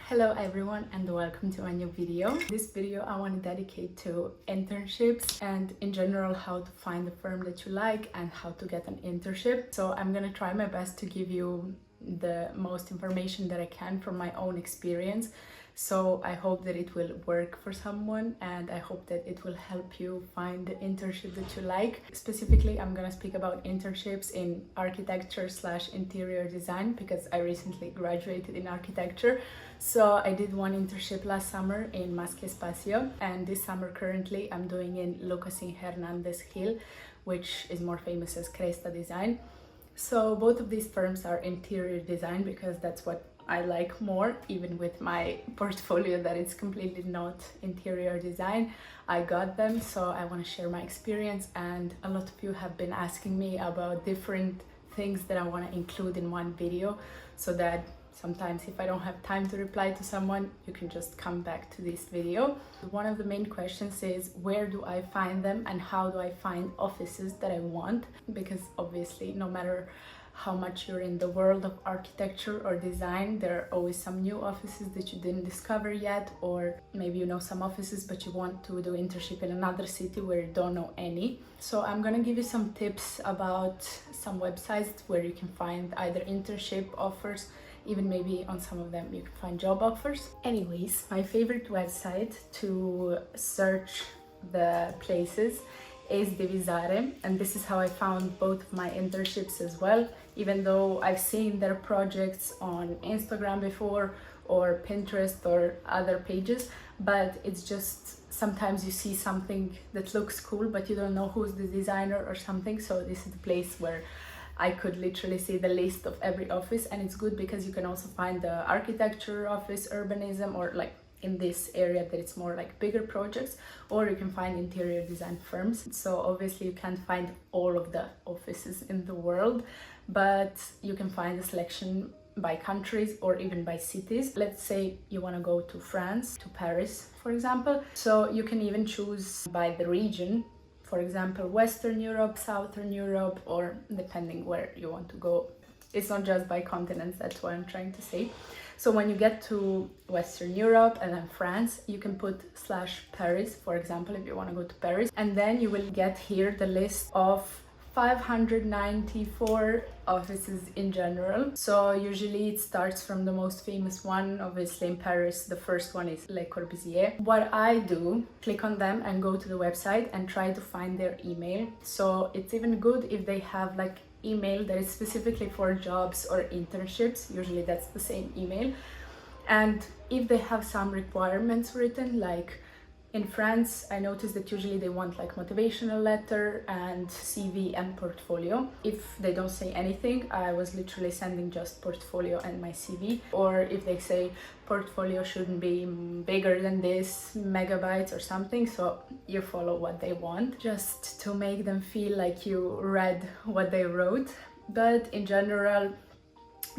Hello everyone and welcome to a new video. This video I want to dedicate to internships and in general how to find the firm that you like and how to get an internship. So I'm gonna try my best to give you the most information that I can from my own experience. So I hope that it will work for someone and I hope that it will help you find the internship that you like. Specifically, I'm gonna speak about internships in architecture/interior design because I recently graduated in architecture. So I did one internship last summer in Más que Espacio, and this summer currently I'm doing in Lucas y Hernandez Hill, which is more famous as Cresta Design. So both of these firms are interior design because that's what I like more, even with my portfolio that it's completely not interior design. I got them, so I want to share my experience, and a lot of you have been asking me about different things that I want to include in one video so that sometimes if I don't have time to reply to someone, you can just come back to this video. One of the main questions is where do I find them and how do I find offices that I want? Because obviously no matter how much you're in the world of architecture or design, there are always some new offices that you didn't discover yet, or maybe you know some offices but you want to do internship in another city where you don't know any. So I'm gonna give you some tips about some websites where you can find either internship offers, even maybe on some of them you can find job offers. Anyways, my favorite website to search the places is Divisare, and this is how I found both of my internships as well, even though I've seen their projects on Instagram before or Pinterest or other pages, but it's just sometimes you see something that looks cool but you don't know who's the designer or something. So this is the place where I could literally see the list of every office, and it's good because you can also find the architecture office, urbanism, or like in this area that it's more like bigger projects, or you can find interior design firms. So obviously you can't find all of the offices in the world, but you can find a selection by countries or even by cities. Let's say you want to go to France, to Paris, for example. So you can even choose by the region, for example, Western Europe, Southern Europe, or depending where you want to go. It's not just by continents, that's what I'm trying to say. So when you get to Western Europe and then France, you can put /Paris, for example, if you want to go to Paris. And then you will get here the list of 594 offices in general. So usually it starts from the most famous one. Obviously in Paris, the first one is Le Corbusier. What I do, click on them and go to the website and try to find their email. So it's even good if they have like email that is specifically for jobs or internships. Usually that's the same email. And if they have some requirements written, like in France, I noticed that usually they want like motivational letter and CV and portfolio. If they don't say anything, I was literally sending just portfolio and my CV. Or if they say portfolio shouldn't be bigger than this megabytes or something, so you follow what they want just to make them feel like you read what they wrote. But in general,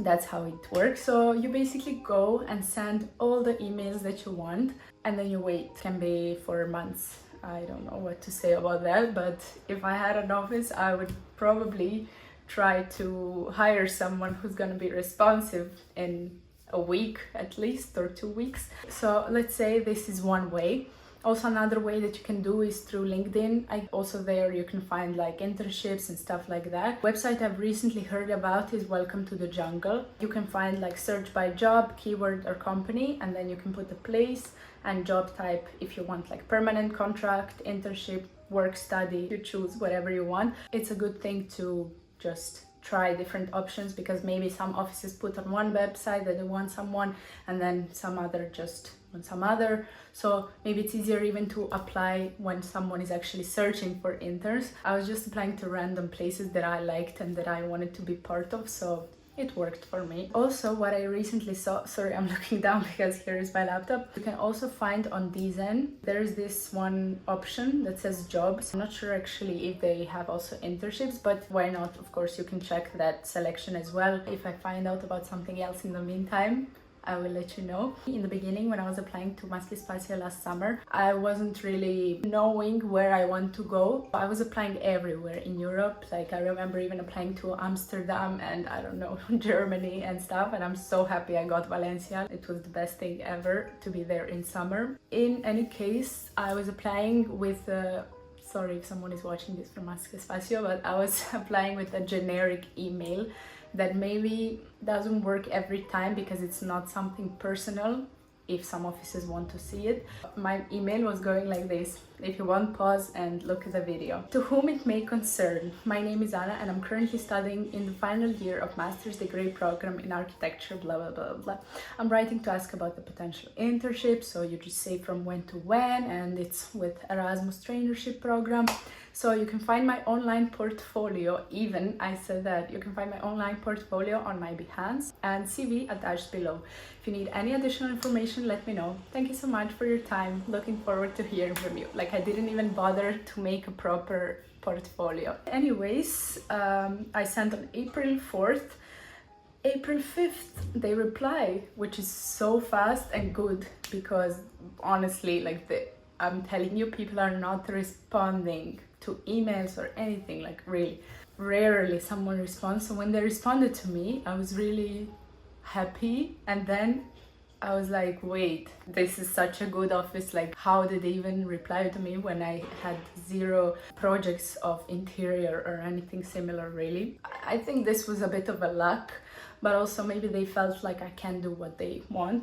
that's how it works. So you basically go and send all the emails that you want, and then you wait. It can be for months. I don't know what to say about that, but if I had an office, I would probably try to hire someone who's gonna be responsive in a week at least, or 2 weeks. So let's say this is one way. Also, another way that you can do is through LinkedIn. Also there you can find like internships and stuff like that. Website I've recently heard about is Welcome to the Jungle. You can find like search by job, keyword or company, and then you can put the place and job type if you want like permanent contract, internship, work study. You choose whatever you want. It's a good thing to just try different options because maybe some offices put on one website that they want someone and then some other just on some other. So maybe it's easier even to apply when someone is actually searching for interns. I was just applying to random places that I liked and that I wanted to be part of, so it worked for me. Also, what I recently saw, sorry, I'm looking down because here is my laptop. You can also find on Dizen, there's this one option that says jobs. I'm not sure actually if they have also internships, but why not? Of course, you can check that selection as well. If I find out about something else in the meantime, I will let you know. In the beginning, when I was applying to Maschio Spazio last summer, I wasn't really knowing where I want to go. I was applying everywhere in Europe. Like I remember even applying to Amsterdam and I don't know, Germany and stuff. And I'm so happy I got Valencia. It was the best thing ever to be there in summer. In any case, I was applying with sorry if someone is watching this from Maschio Spazio, but I was applying with a generic email that maybe doesn't work every time because it's not something personal if some offices want to see it. My email was going like this. If you want, pause and look at the video. To whom it may concern, my name is Anna and I'm currently studying in the final year of master's degree program in architecture, blah, blah, blah, blah. I'm writing to ask about the potential internship. So you just say from when to when, and it's with Erasmus trainership program. So you can find my online portfolio, even I said that you can find my online portfolio on my Behance and CV attached below. If you need any additional information, let me know. Thank you so much for your time. Looking forward to hearing from you. Like I didn't even bother to make a proper portfolio. Anyways, I sent on April 4th. April 5th, they reply, which is so fast and good because honestly, like I'm telling you, people are not responding to emails or anything, like really rarely someone responds. So when they responded to me, I was really happy, and then I was like, wait, this is such a good office, like how did they even reply to me when I had 0 projects of interior or anything similar, really. I think this was a bit of a luck, but also maybe they felt like I can do what they want.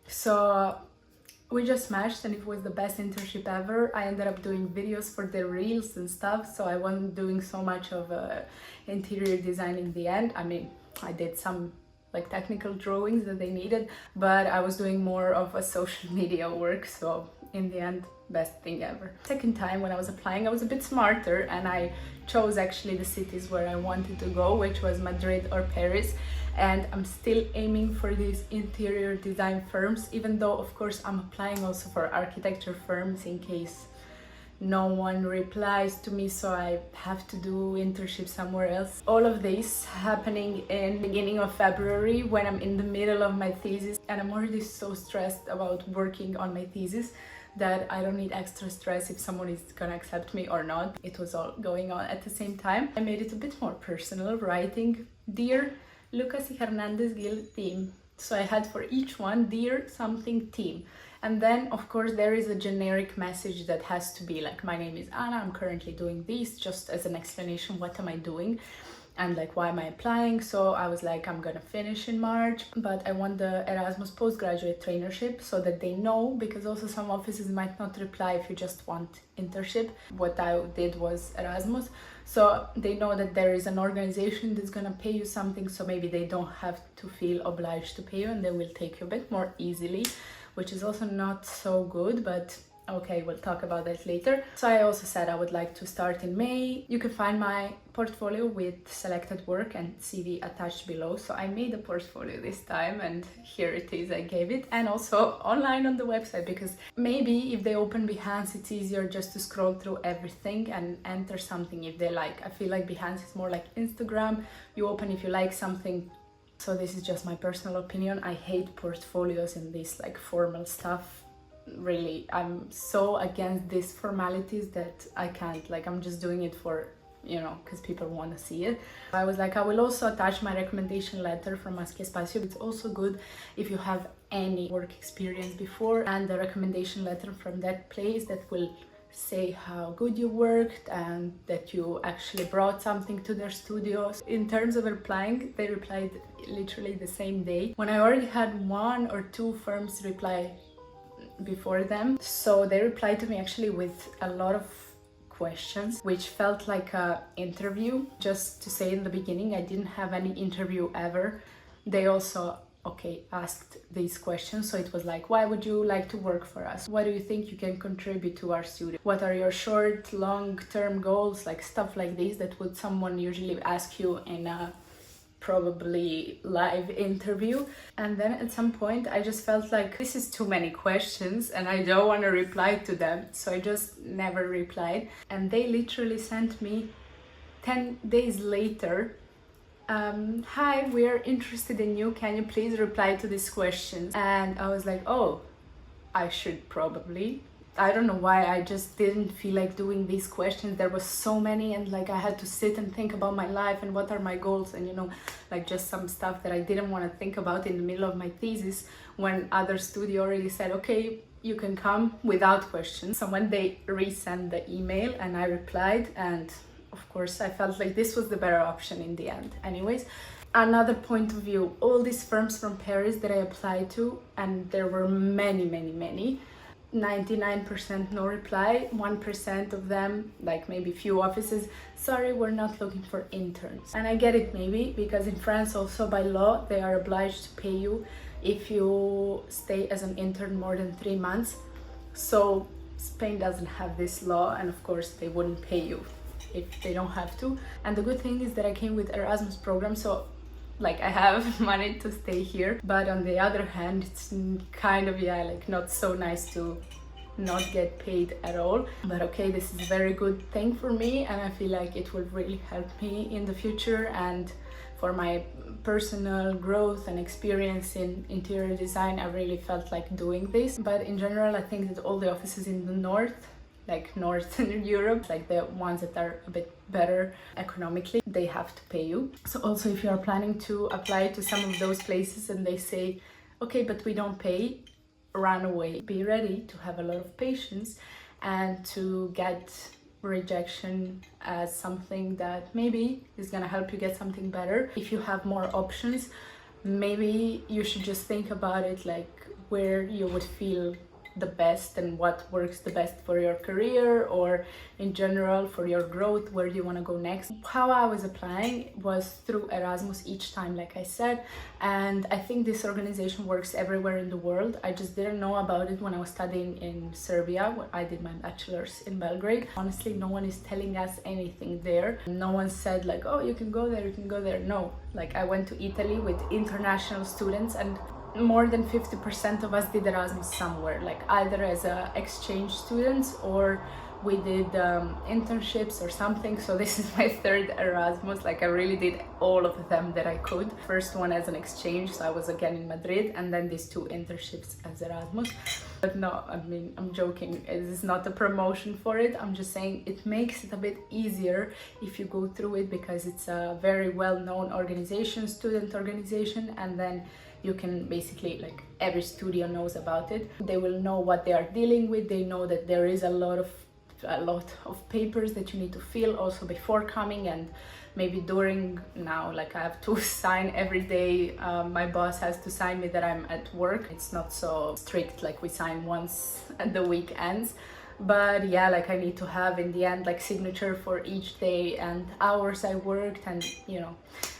So we just matched and it was the best internship ever. I ended up doing videos for the reels and stuff, so I wasn't doing so much of interior design in the end. I mean, I did some like technical drawings that they needed, but I was doing more of a social media work, so in the end, best thing ever. Second time when I was applying, I was a bit smarter and I chose actually the cities where I wanted to go, which was Madrid or Paris. And I'm still aiming for these interior design firms, even though of course I'm applying also for architecture firms in case no one replies to me, so I have to do internship somewhere else. All of this happening in beginning of February when I'm in the middle of my thesis, and I'm already so stressed about working on my thesis that I don't need extra stress if someone is gonna accept me or not. It was all going on at the same time. I made it a bit more personal, writing, Dear Lucas y Hernandez Gil team. So I had for each one, Dear something team. And then of course there is a generic message that has to be like, my name is Anna, I'm currently doing this, just as an explanation, what am I doing? And like, why am I applying? So I was like, I'm gonna finish in March, but I want the Erasmus postgraduate trainership so that they know, because also some offices might not reply if you just want internship. What I did was Erasmus, so they know that there is an organization that's gonna pay you something, so maybe they don't have to feel obliged to pay you and they will take you a bit more easily, which is also not so good, but okay, we'll talk about that later. So I also said I would like to start in May. You can find my portfolio with selected work and CV attached below. So I made a portfolio this time and here it is, I gave it. And also online on the website, because maybe if they open Behance, it's easier just to scroll through everything and enter something if they like. I feel like Behance is more like Instagram. You open if you like something. So this is just my personal opinion. I hate portfolios and this like formal stuff. Really, I'm so against these formalities that I can't, like, I'm just doing it for, you know, because people want to see it. I was like, I will also attach my recommendation letter from Maschio Spazio. It's also good if you have any work experience before, and the recommendation letter from that place that will say how good you worked and that you actually brought something to their studios. In terms of replying, they replied literally the same day, when I already had 1 or 2 firms reply before them. So they replied to me actually with a lot of questions, which felt like a interview. Just to say in the beginning, I didn't have any interview ever. They also asked these questions. So it was like, why would you like to work for us? What do you think you can contribute to our studio? What are your short, long-term goals? Like stuff like this that would someone usually ask you in a probably live interview. And then at some point I just felt like this is too many questions and I don't want to reply to them, so I just never replied. And they literally sent me 10 days later Hi, we are interested in you. Can you please reply to this question? And I was like, oh, I should probably. I don't know why, I just didn't feel like doing these questions. There was so many, and like I had to sit and think about my life and what are my goals, and like just some stuff that I didn't want to think about in the middle of my thesis, when other studio already said, okay, you can come without questions. So when they resent the email and I replied, and of course I felt like this was the better option in the end. Anyways, another point of view, all these firms from Paris that I applied to, and there were many, 99% no reply, 1% of them, like maybe few offices, sorry, we're not looking for interns. And I get it, maybe because in France also by law they are obliged to pay you if you stay as an intern more than 3 months. So Spain doesn't have this law, and of course they wouldn't pay you if they don't have to. And the good thing is that I came with Erasmus program, so like I have money to stay here, but on the other hand it's kind of like not so nice to not get paid at all. But okay, this is a very good thing for me, and I feel like it will really help me in the future and for my personal growth and experience in interior design. I really felt like doing this. But in general, I think that all the offices in the north, like Northern Europe, like the ones that are a bit better economically, they have to pay you. So also if you are planning to apply to some of those places and they say, okay, but we don't pay, run away. Be ready to have a lot of patience and to get rejection as something that maybe is gonna help you get something better. If you have more options, maybe you should just think about it, like where you would feel the best and what works the best for your career, or in general for your growth, where do you want to go next. How I was applying was through Erasmus each time, like I said, and I think this organization works everywhere in the world. I just didn't know about it when I was studying in Serbia, where I did my bachelor's in Belgrade. Honestly, no one is telling us anything there. No one said like, oh, you can go there, you can go there. No, like I went to Italy with international students, and more than 50% of us did Erasmus somewhere, like either as exchange students or we did internships or something. So this is my third Erasmus. Like I really did all of them that I could. First one as an exchange, so I was again in Madrid, and then these 2 internships as Erasmus. But no, I mean, I'm joking. It is not a promotion for it. I'm just saying it makes it a bit easier if you go through it, because it's a very well-known organization, student organization, and then you can basically, like, every studio knows about it. They will know what they are dealing with. They know that there is a lot of papers that you need to fill also before coming and maybe during. Now, like, I have to sign every day. My boss has to sign me that I'm at work. It's not so strict, like we sign once at the weekends. But yeah, like I need to have in the end like signature for each day and hours I worked, and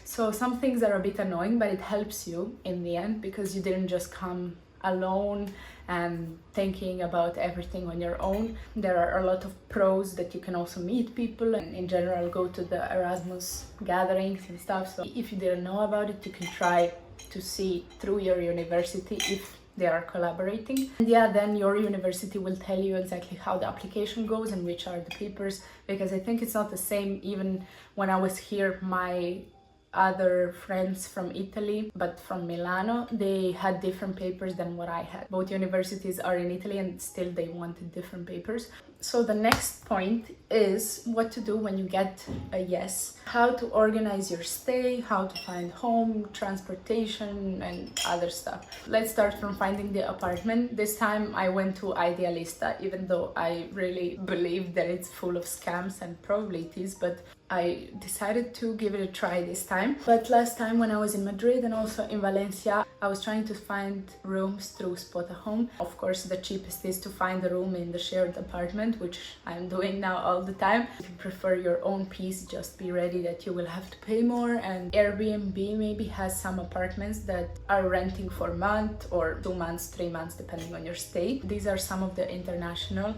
so some things are a bit annoying, but it helps you in the end because you didn't just come alone and thinking about everything on your own. There are a lot of pros that you can also meet people and in general go to the Erasmus gatherings and stuff. So if you didn't know about it, you can try to see through your university if they are collaborating. And yeah, then your university will tell you exactly how the application goes and which are the papers, because I think it's not the same. Even when I was here, my other friends from Italy, but from Milano, they had different papers than what I had. Both universities are in Italy and still they wanted different papers. So the next point is what to do when you get a yes. How to organize your stay, how to find home, transportation and other stuff. Let's start from finding the apartment. This time I went to Idealista, even though I really believe that it's full of scams, and probably it is, but I decided to give it a try this time. But last time when I was in Madrid and also in Valencia, I was trying to find rooms through Spot a Home. Of course, the cheapest is to find a room in the shared apartment, which I'm doing now all the time. If you prefer your own piece, just be ready that you will have to pay more. And Airbnb maybe has some apartments that are renting for a month or 2 months, 3 months, depending on your stay. These are some of the international.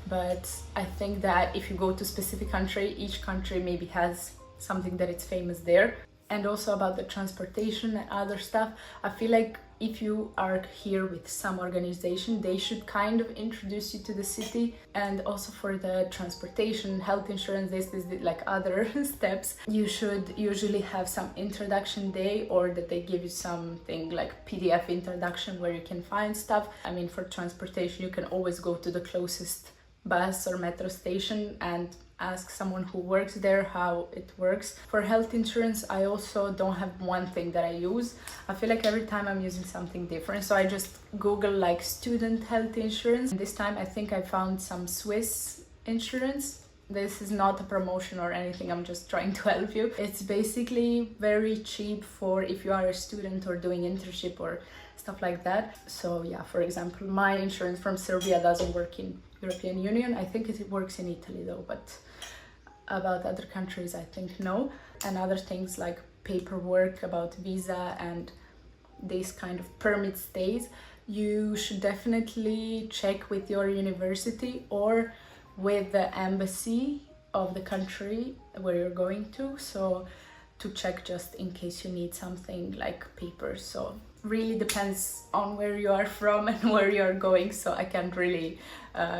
But I think that if you go to a specific country, each country maybe has something that it's famous there. and also about the transportation and other stuff. I feel like if you are here with some organization, they should kind of introduce you to the city. And also for the transportation, health insurance, this is like other steps, you should usually have some introduction day, or that they give you something like PDF introduction where you can find stuff. I mean, for transportation, you can always go to the closest bus or metro station and ask someone who works there how it works. For health insurance, I also don't have one thing that I use. I feel like every time I'm using something different, so I just Google like student health insurance. And this time I think I found some Swiss insurance. This is not a promotion or anything, I'm just trying to help you. It's basically very cheap for if you are a student or doing internship or stuff like that. So yeah, for example, my insurance from Serbia doesn't work in European Union. I think it works in Italy though, but about other countries I think no. And other things like paperwork about visa and these kind of permit stays, you should definitely check with your university or with the embassy of the country where you're going to, so to check just in case you need something like papers. So really depends on where you are from and where you're going, so I can't really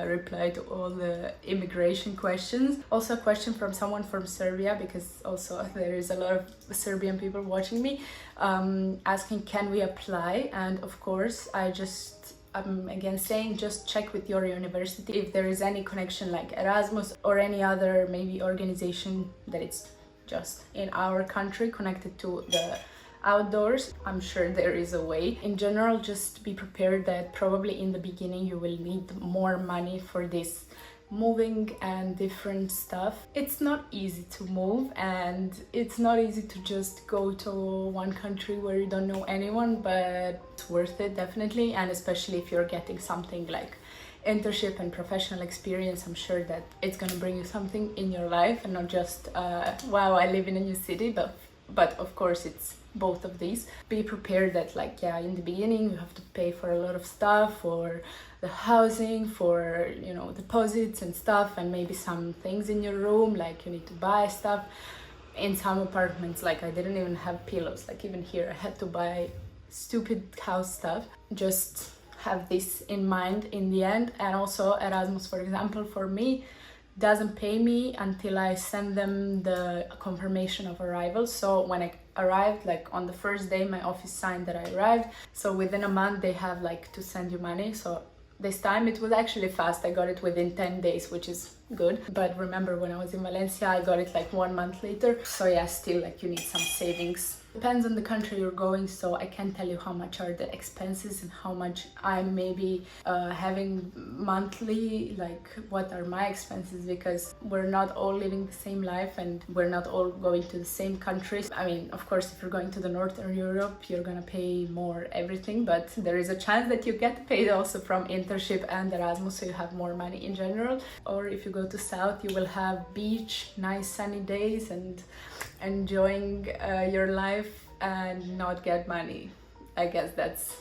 reply to all the immigration questions. Also a question from someone from Serbia, because also there is a lot of Serbian people watching me, asking can we apply. And of course I'm again saying just check with your university if there is any connection like Erasmus or any other maybe organization that it's just in our country connected to the outdoors. I'm sure there is a way. In general, just be prepared that probably in the beginning you will need more money for this moving and different stuff. It's not easy to move, and it's not easy to just go to one country where you don't know anyone, but it's worth it definitely. And especially if you're getting something like internship and professional experience, I'm sure that it's gonna bring you something in your life, and not just wow, I live in a new city, but of course it's both of these. Be prepared that like, yeah, in the beginning you have to pay for a lot of stuff, for the housing, for, you know, deposits and stuff, and maybe some things in your room, like you need to buy stuff. In some apartments, like I didn't even have pillows, like even here I had to buy stupid house stuff. Just have this in mind in the end. And also Erasmus, for example, for me doesn't pay me until I send them the confirmation of arrival. So when I arrived, like on the first day, my office signed that I arrived, so within a month they have like to send you money. So this time it was actually fast, I got it within 10 days, which is good. But remember, when I was in Valencia, I got it like 1 month later. So yeah, still like you need some savings. Depends on the country you're going, so I can't tell you how much are the expenses and how much I'm maybe having monthly, like what are my expenses, because we're not all living the same life and we're not all going to the same countries. I mean, of course, if you're going to the Northern Europe, you're gonna pay more everything, but there is a chance that you get paid also from internship and Erasmus, so you have more money in general. Or if you go to South, you will have beach, nice sunny days and enjoying your life and not get money. I guess that's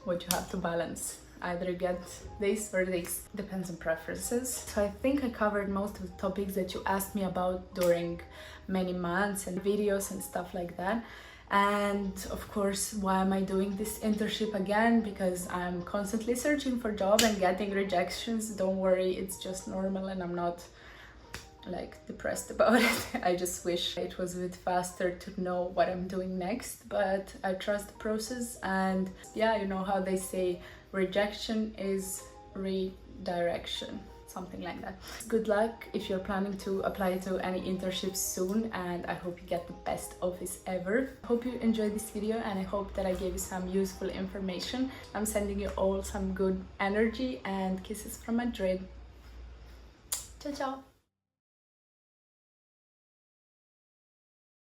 what you have to balance. Either you get this or this. Depends on preferences. So I think I covered most of the topics that you asked me about during many months and videos and stuff like that. And of course, why am I doing this internship again? Because I'm constantly searching for job and getting rejections. Don't worry, it's just normal, and I'm not like depressed about it. I just wish it was a bit faster to know what I'm doing next, but I trust the process. And yeah, you know how they say rejection is redirection, something like that. Good luck if you're planning to apply to any internships soon, and I hope you get the best office ever. Hope you enjoyed this video, and I hope that I gave you some useful information. I'm sending you all some good energy and kisses from Madrid. Ciao ciao.